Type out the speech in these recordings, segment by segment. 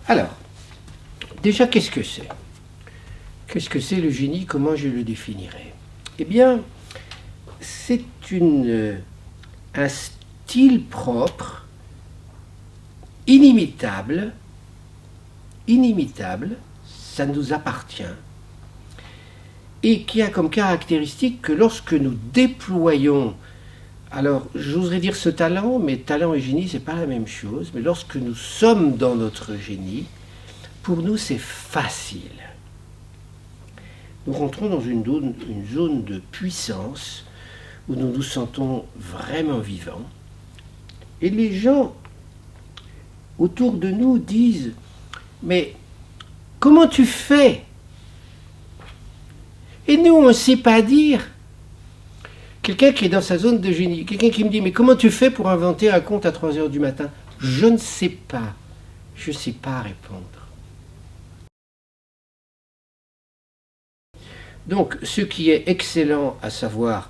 Alors, déjà, qu'est-ce que c'est? Qu'est-ce que c'est le génie? Comment je le définirais? Eh bien, c'est un style propre, inimitable, ça nous appartient, et qui a comme caractéristique que lorsque nous déployons, alors j'oserais dire ce talent, mais talent et génie, c'est pas la même chose, mais lorsque nous sommes dans notre génie, pour nous c'est facile. Nous rentrons dans une zone de puissance où nous nous sentons vraiment vivants. Et les gens autour de nous disent « Mais comment tu fais ?» Et nous, on ne sait pas dire. Quelqu'un qui est dans sa zone de génie, quelqu'un qui me dit « Mais comment tu fais pour inventer un conte à 3 heures du matin ?» Je ne sais pas. Je ne sais pas répondre. Donc, ce qui est excellent, à savoir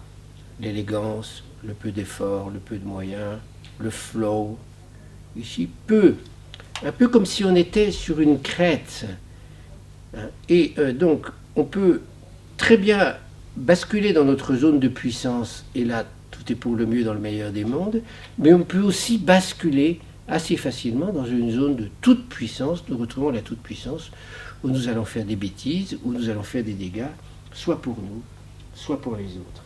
l'élégance, le peu d'effort, le peu de moyens, le flow, ici, un peu comme si on était sur une crête. Et donc, on peut très bien basculer dans notre zone de puissance, et là, tout est pour le mieux dans le meilleur des mondes, mais on peut aussi basculer assez facilement dans une zone de toute puissance. Nous retrouvons la toute puissance, où nous allons faire des bêtises, où nous allons faire des dégâts, soit pour nous, soit pour les autres.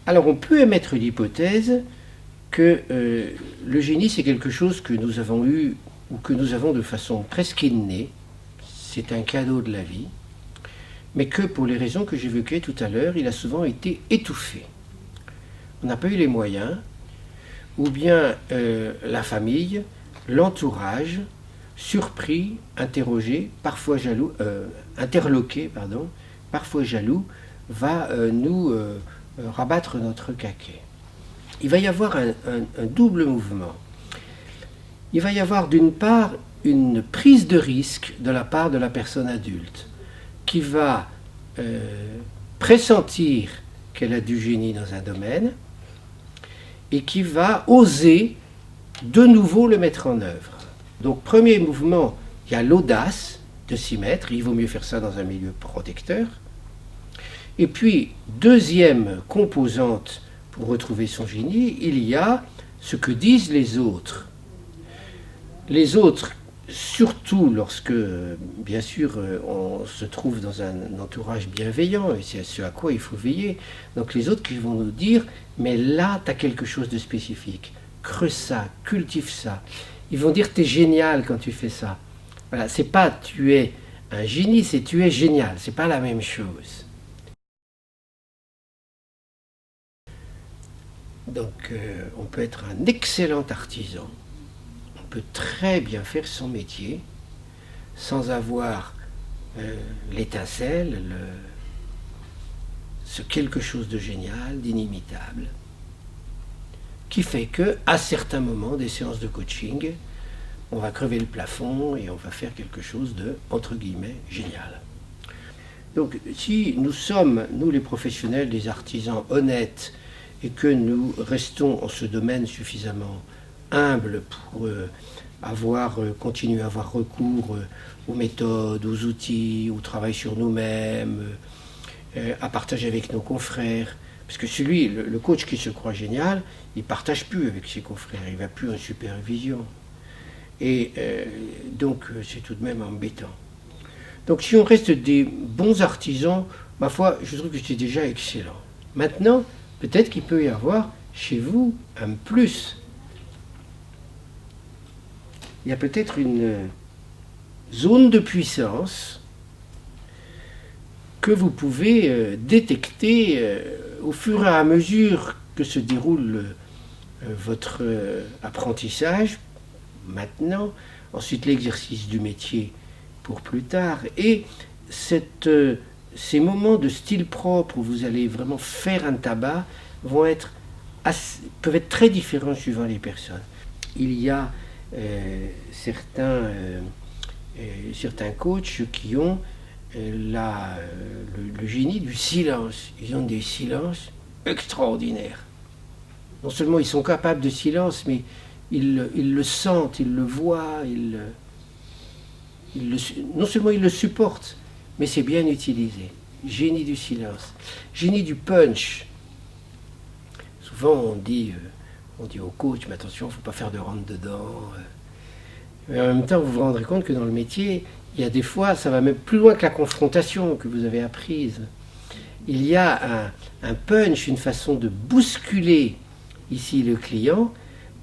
Alors on peut émettre l'hypothèse que le génie c'est quelque chose que nous avons eu ou que nous avons de façon presque innée, c'est un cadeau de la vie, mais que pour les raisons que j'évoquais tout à l'heure, il a souvent été étouffé. On n'a pas eu les moyens, ou bien la famille, l'entourage, surpris, interrogé, parfois jaloux, interloqué, parfois jaloux, va nous rabattre notre caquet. Il va y avoir un double mouvement. Il va y avoir d'une part une prise de risque de la part de la personne adulte qui va pressentir qu'elle a du génie dans un domaine et qui va oser de nouveau le mettre en œuvre. Donc, premier mouvement, il y a l'audace de s'y mettre. Il vaut mieux faire ça dans un milieu protecteur. Et puis, deuxième composante pour retrouver son génie, il y a ce que disent les autres. Les autres, surtout lorsque, bien sûr, on se trouve dans un entourage bienveillant, et c'est ce à quoi il faut veiller. Donc, les autres qui vont nous dire, mais là, tu as quelque chose de spécifique. Creuse ça, cultive ça. Ils vont dire tu es génial quand tu fais ça. Voilà, c'est pas tu es un génie, c'est tu es génial. C'est pas la même chose. Donc, on peut être un excellent artisan. On peut très bien faire son métier sans avoir l'étincelle, ce quelque chose de génial, d'inimitable, qui fait qu'à certains moments des séances de coaching, on va crever le plafond et on va faire quelque chose de, entre guillemets, génial. Donc si nous sommes, nous les professionnels, des artisans honnêtes, et que nous restons en ce domaine suffisamment humbles pour continuer à avoir recours aux méthodes, aux outils, au travail sur nous-mêmes, à partager avec nos confrères, parce que celui, le coach qui se croit génial, il ne partage plus avec ses confrères, il ne va plus en supervision. Et donc, c'est tout de même embêtant. Donc, si on reste des bons artisans, ma foi, je trouve que c'est déjà excellent. Maintenant, peut-être qu'il peut y avoir chez vous un plus. Il y a peut-être une zone de puissance que vous pouvez détecter au fur et à mesure que se déroule votre apprentissage, maintenant, ensuite l'exercice du métier pour plus tard, et ces moments de style propre où vous allez vraiment faire un tabac peuvent être très différents suivant les personnes. Il y a certains coachs qui ont le génie du silence. Ils ont des silences extraordinaires. non seulement ils sont capables de silence, mais ils le sentent, ils le voient, non seulement ils le supportent, mais c'est bien utilisé. Génie du silence, génie du punch. Souvent on dit au coach, mais attention, il ne faut pas faire de rentre-dedans. Mais en même temps, vous vous rendrez compte que dans le métier, il y a des fois, ça va même plus loin que la confrontation que vous avez apprise. Il y a un punch, une façon de bousculer ici le client,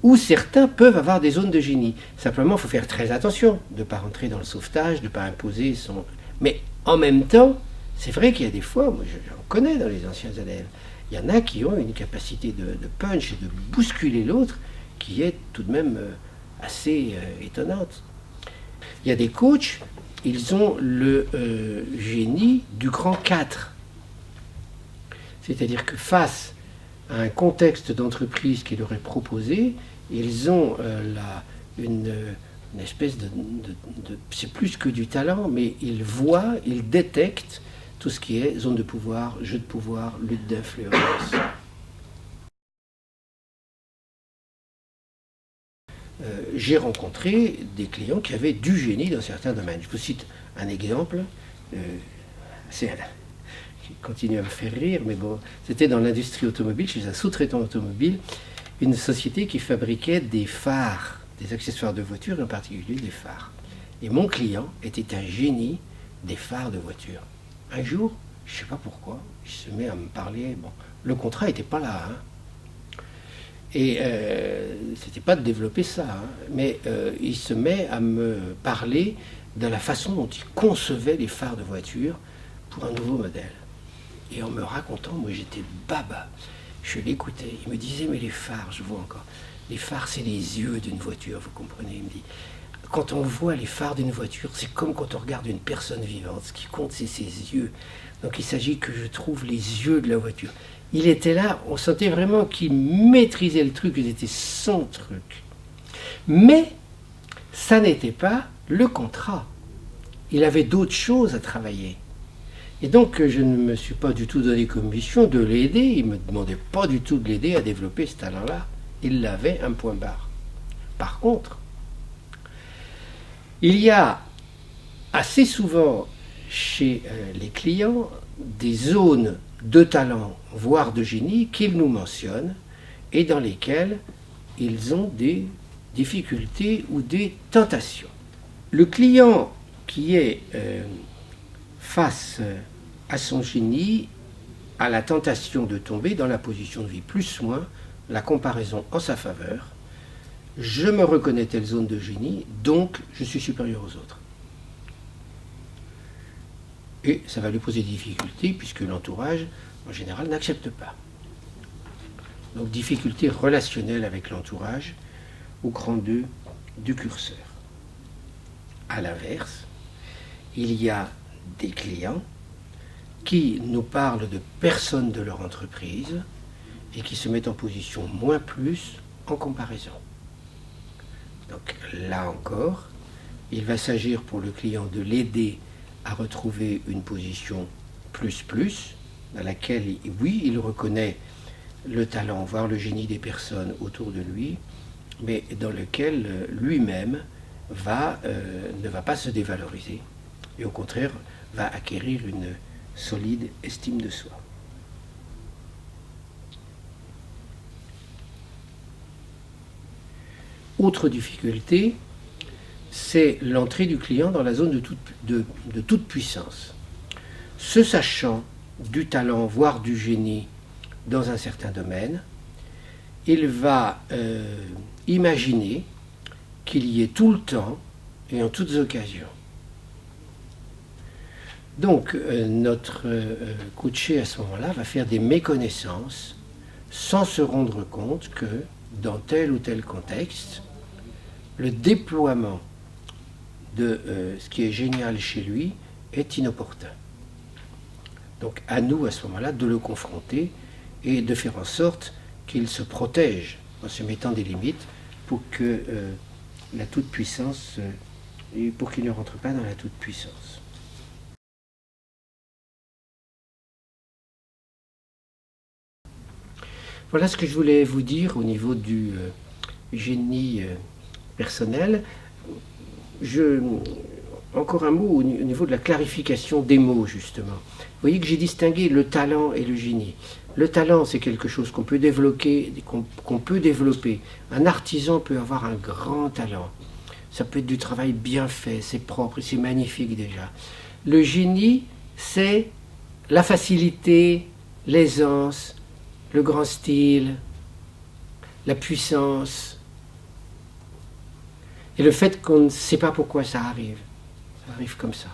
où certains peuvent avoir des zones de génie. Simplement, il faut faire très attention de ne pas rentrer dans le sauvetage, de ne pas imposer son... Mais en même temps, c'est vrai qu'il y a des fois, moi j'en connais dans les anciens élèves, il y en a qui ont une capacité de punch et de bousculer l'autre qui est tout de même assez étonnante. Il y a des coachs, ils ont le génie du grand 4. C'est-à-dire que face à un contexte d'entreprise qui leur est proposé, ils ont une espèce de... C'est plus que du talent, mais ils voient, ils détectent tout ce qui est zone de pouvoir, jeu de pouvoir, lutte d'influence. J'ai rencontré des clients qui avaient du génie dans certains domaines. Je vous cite un exemple. Qui continue à me faire rire, mais bon, c'était dans l'industrie automobile, chez un sous-traitant automobile, une société qui fabriquait des phares, des accessoires de voiture, en particulier des phares. Et mon client était un génie des phares de voiture. Un jour, je ne sais pas pourquoi, il se met à me parler, bon, le contrat n'était pas là, hein, et c'était pas de développer ça, hein, mais il se met à me parler de la façon dont il concevait les phares de voiture pour un nouveau modèle. Et en me racontant, moi j'étais baba. Je l'écoutais. Il me disait, mais les phares, je vois encore. Les phares, c'est les yeux d'une voiture, vous comprenez? Il me dit, quand on voit les phares d'une voiture, c'est comme quand on regarde une personne vivante. Ce qui compte, c'est ses yeux. Donc il s'agit que je trouve les yeux de la voiture. Il était là, on sentait vraiment qu'il maîtrisait le truc, c'était son truc. Mais ça n'était pas le contrat. Il avait d'autres choses à travailler. Et donc, je ne me suis pas du tout donné comme mission de l'aider. Il ne me demandait pas du tout de l'aider à développer ce talent-là. Il l'avait, un point barre. Par contre, il y a assez souvent chez les clients des zones de talent, voire de génie, qu'ils nous mentionnent et dans lesquelles ils ont des difficultés ou des tentations. Le client qui est face à son génie, à la tentation de tomber dans la position de vie plus-moins, la comparaison en sa faveur. Je me reconnais telle zone de génie, donc je suis supérieur aux autres. Et ça va lui poser des difficultés, puisque l'entourage, en général, n'accepte pas. Donc difficultés relationnelles avec l'entourage, au grand 2 du curseur. À l'inverse, il y a des clients qui nous parlent de personnes de leur entreprise et qui se mettent en position moins plus en comparaison. Donc là encore, il va s'agir pour le client de l'aider à retrouver une position plus dans laquelle, oui, il reconnaît le talent, voire le génie des personnes autour de lui, mais dans lequel lui-même ne va pas se dévaloriser et au contraire va acquérir une solide estime de soi. Autre difficulté, c'est l'entrée du client dans la zone de toute puissance. Se sachant du talent, voire du génie dans un certain domaine, il va imaginer qu'il y ait tout le temps et en toutes occasions. Donc notre coaché à ce moment-là va faire des méconnaissances sans se rendre compte que dans tel ou tel contexte, le déploiement de ce qui est génial chez lui est inopportun. Donc à nous à ce moment-là de le confronter et de faire en sorte qu'il se protège en se mettant des limites pour que la toute-puissance, pour qu'il ne rentre pas dans la toute-puissance. Voilà ce que je voulais vous dire au niveau du génie personnel. Encore un mot au niveau de la clarification des mots, justement. Vous voyez que j'ai distingué le talent et le génie. Le talent, c'est quelque chose qu'on peut développer, Un artisan peut avoir un grand talent. Ça peut être du travail bien fait, c'est propre, c'est magnifique déjà. Le génie, c'est la facilité, l'aisance, le grand style, la puissance, et le fait qu'on ne sait pas pourquoi ça arrive comme ça.